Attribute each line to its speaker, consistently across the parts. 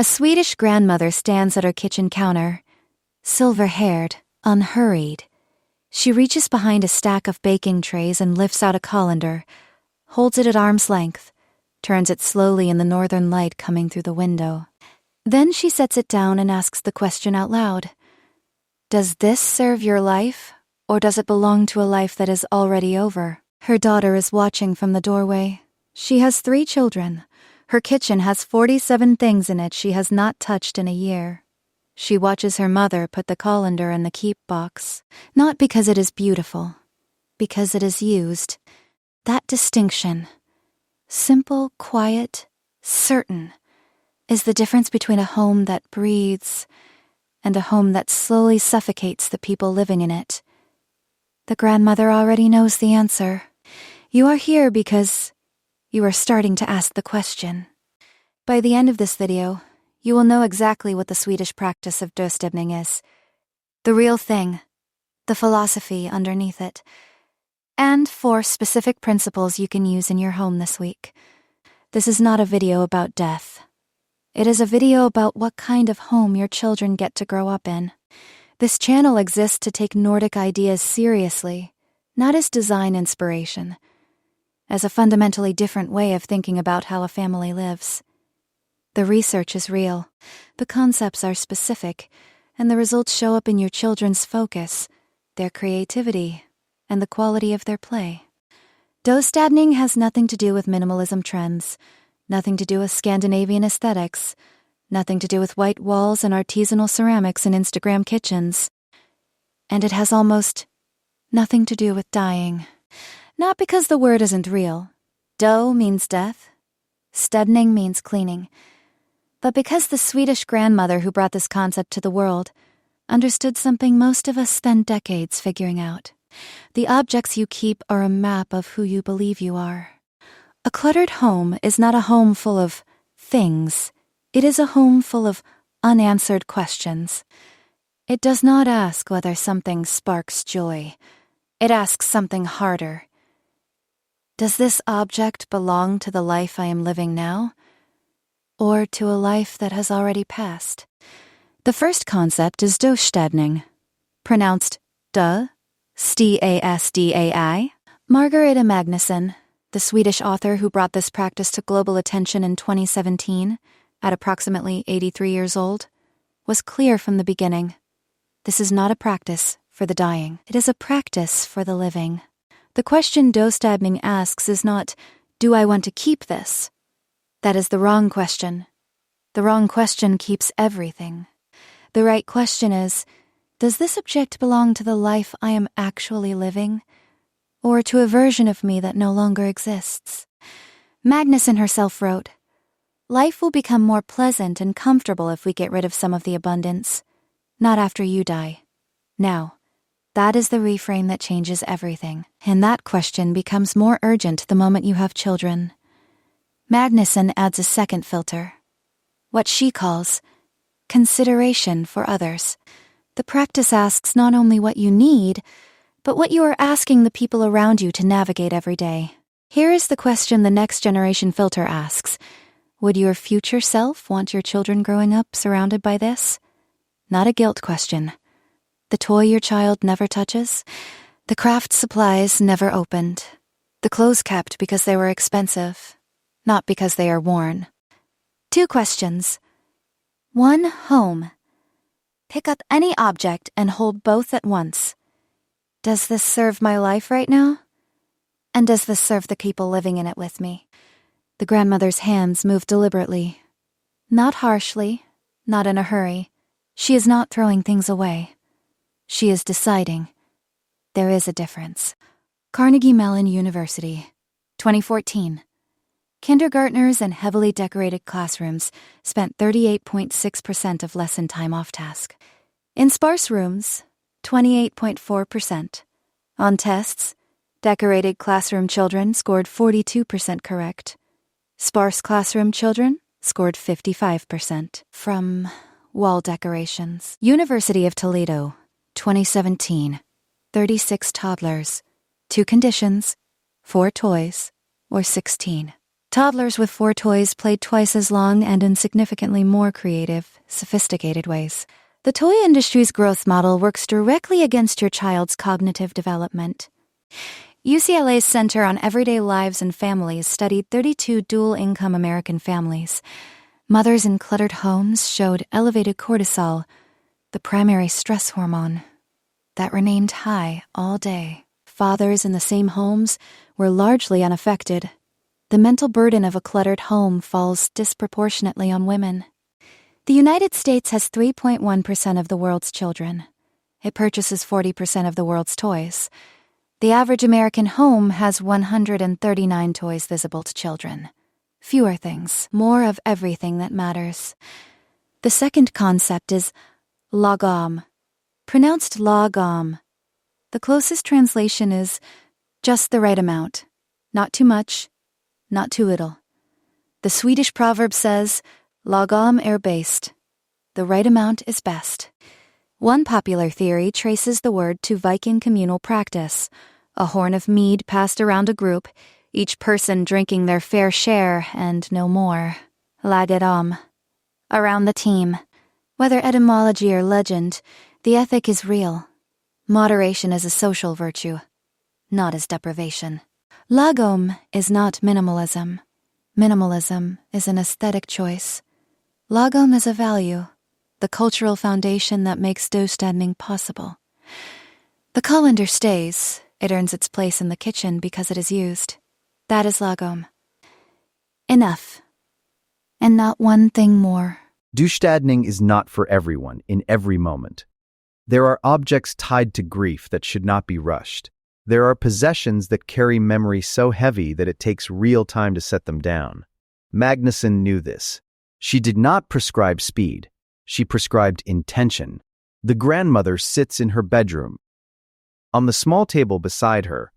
Speaker 1: A Swedish grandmother stands at her kitchen counter, silver-haired, unhurried. She reaches behind a stack of baking trays and lifts out a colander, holds it at arm's length, turns it slowly in the northern light coming through the window. Then she sets it down and asks the question out loud. Does this serve your life, or does it belong to a life that is already over? Her daughter is watching from the doorway. She has 3 children. Her kitchen has 47 things in it she has not touched in a year. She watches her mother put the colander in the keep box, not because it is beautiful, because it is used. That distinction, simple, quiet, certain, is the difference between a home that breathes and a home that slowly suffocates the people living in it. The grandmother already knows the answer. You are here because you are starting to ask the question. By the end of this video, you will know exactly what the Swedish practice of Döstädning is, the real thing, the philosophy underneath it, and 4 specific principles you can use in your home this week. This is not a video about death. It is a video about what kind of home your children get to grow up in. This channel exists to take Nordic ideas seriously, not as design inspiration, as a fundamentally different way of thinking about how a family lives. The research is real, the concepts are specific, and the results show up in your children's focus, their creativity, and the quality of their play. Döstädning has nothing to do with minimalism trends, nothing to do with Scandinavian aesthetics, nothing to do with white walls and artisanal ceramics in Instagram kitchens. And it has almost nothing to do with dying. Not because the word isn't real. Dö means death. Städning means cleaning. But because the Swedish grandmother who brought this concept to the world understood something most of us spend decades figuring out. The objects you keep are a map of who you believe you are. A cluttered home is not a home full of things. It is a home full of unanswered questions. It does not ask whether something sparks joy. It asks something harder. Does this object belong to the life I am living now, or to a life that has already passed? The first concept is Döstädning, pronounced Dö, Stasdai. Margareta Magnusson, the Swedish author who brought this practice to global attention in 2017, at approximately 83 years old, was clear from the beginning. This is not a practice for the dying. It is a practice for the living. The question Döstädning asks is not, do I want to keep this? That is the wrong question. The wrong question keeps everything. The right question is, does this object belong to the life I am actually living, or to a version of me that no longer exists? Magnusson herself wrote, "Life will become more pleasant and comfortable if we get rid of some of the abundance. Not after you die. Now." That is the reframe that changes everything, and that question becomes more urgent the moment you have children. Magnusson adds a second filter, what she calls consideration for others. The practice asks not only what you need, but what you are asking the people around you to navigate every day. Here is the question the next generation filter asks. Would your future self want your children growing up surrounded by this? Not a guilt question. The toy your child never touches, the craft supplies never opened, the clothes kept because they were expensive, not because they are worn. 2 questions. 1, home. Pick up any object and hold both at once. Does this serve my life right now? And does this serve the people living in it with me? The grandmother's hands move deliberately. Not harshly, not in a hurry. She is not throwing things away. She is deciding. There is a difference. Carnegie Mellon University, 2014. Kindergartners in heavily decorated classrooms spent 38.6% of lesson time off task. In sparse rooms, 28.4%. On tests, decorated classroom children scored 42% correct. Sparse classroom children scored 55%. From wall decorations. University of Toledo, 2017. 36 toddlers, 2 conditions, 4 toys, or 16. Toddlers with 4 toys played twice as long and in significantly more creative, sophisticated ways. The toy industry's growth model works directly against your child's cognitive development. UCLA's Center on Everyday Lives and Families studied 32 dual-income American families. Mothers in cluttered homes showed elevated cortisol, the primary stress hormone, that remained high all day. Fathers in the same homes were largely unaffected. The mental burden of a cluttered home falls disproportionately on women. The United States has 3.1% of the world's children. It purchases 40% of the world's toys. The average American home has 139 toys visible to children. Fewer things, more of everything that matters. The second concept is lagom, pronounced lagom. The closest translation is just the right amount, not too much, not too little. The Swedish proverb says, lagom bäst. The right amount is best. One popular theory traces the word to Viking communal practice, a horn of mead passed around a group, each person drinking their fair share and no more. Lagom. Around the team. Whether etymology or legend, the ethic is real. Moderation is a social virtue, not as deprivation. Lagom is not minimalism. Minimalism is an aesthetic choice. Lagom is a value, the cultural foundation that makes Döstädning possible. The colander stays. It earns its place in the kitchen because it is used. That is lagom. Enough. And not one thing more.
Speaker 2: Döstädning is not for everyone in every moment. There are objects tied to grief that should not be rushed. There are possessions that carry memory so heavy that it takes real time to set them down. Magnusson knew this. She did not prescribe speed. She prescribed intention. The grandmother sits in her bedroom. On the small table beside her,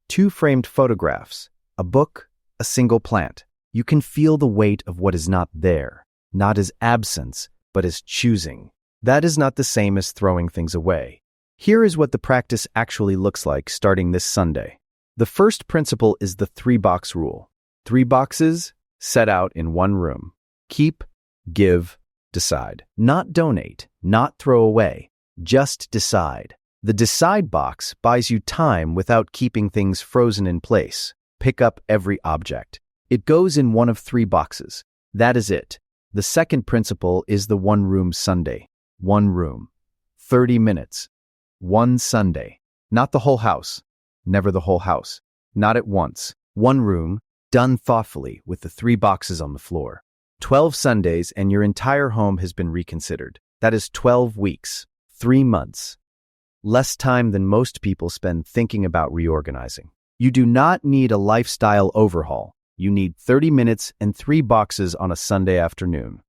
Speaker 2: 2 framed photographs, a book, a single plant. You can feel the weight of what is not there, not as absence, but as choosing. That is not the same as throwing things away. Here is what the practice actually looks like starting this Sunday. The first principle is the 3-box rule. 3 boxes set out in one room. Keep, give, decide. Not donate, not throw away. Just decide. The decide box buys you time without keeping things frozen in place. Pick up every object. It goes in one of 3 boxes. That is it. The second principle is the 1-room Sunday. 1 room. 30 minutes. 1 Sunday. Not the whole house. Never the whole house. Not at once. 1 room, done thoughtfully with the 3 boxes on the floor. 12 Sundays and your entire home has been reconsidered. That is 12 weeks. 3 months. Less time than most people spend thinking about reorganizing. You do not need a lifestyle overhaul. You need 30 minutes and 3 boxes on a Sunday afternoon.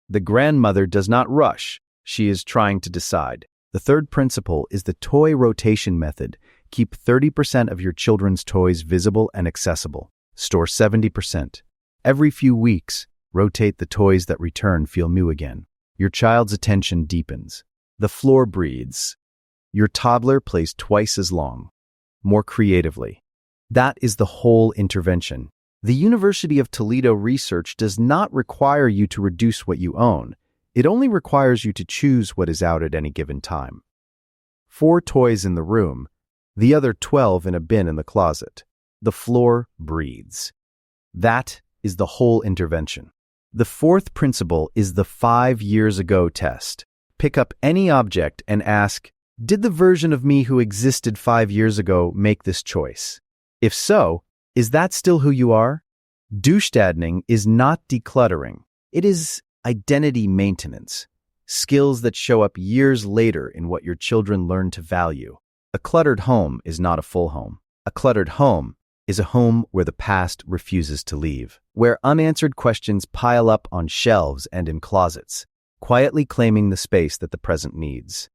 Speaker 2: The grandmother does not rush. She is trying to decide. The third principle is the toy rotation method. Keep 30% of your children's toys visible and accessible. Store 70%. Every few weeks, rotate the toys that return feel new again. Your child's attention deepens. The floor breathes. Your toddler plays twice as long, more creatively. That is the whole intervention. The University of Toledo research does not require you to reduce what you own. It only requires you to choose what is out at any given time. 4 toys in the room, the other 12 in a bin in the closet. The floor breathes. That is the whole intervention. The fourth principle is the 5 years ago test. Pick up any object and ask, did the version of me who existed 5 years ago make this choice? If so, is that still who you are? Döstädning is not decluttering. It is identity maintenance, skills that show up years later in what your children learn to value. A cluttered home is not a full home. A cluttered home is a home where the past refuses to leave, where unanswered questions pile up on shelves and in closets, quietly claiming the space that the present needs.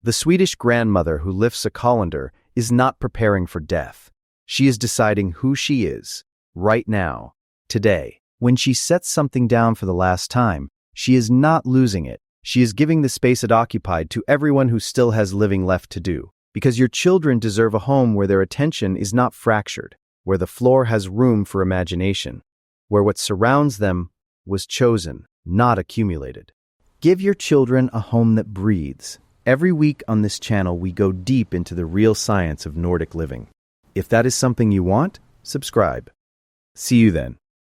Speaker 2: The Swedish grandmother who lifts a colander is not preparing for death. She is deciding who she is, right now, today. When she sets something down for the last time, she is not losing it. She is giving the space it occupied to everyone who still has living left to do. Because your children deserve a home where their attention is not fractured, where the floor has room for imagination. where what surrounds them was chosen, not accumulated. Give your children a home that breathes. Every week on this channel, we go deep into the real science of Nordic living. If that is something you want, subscribe. See you then.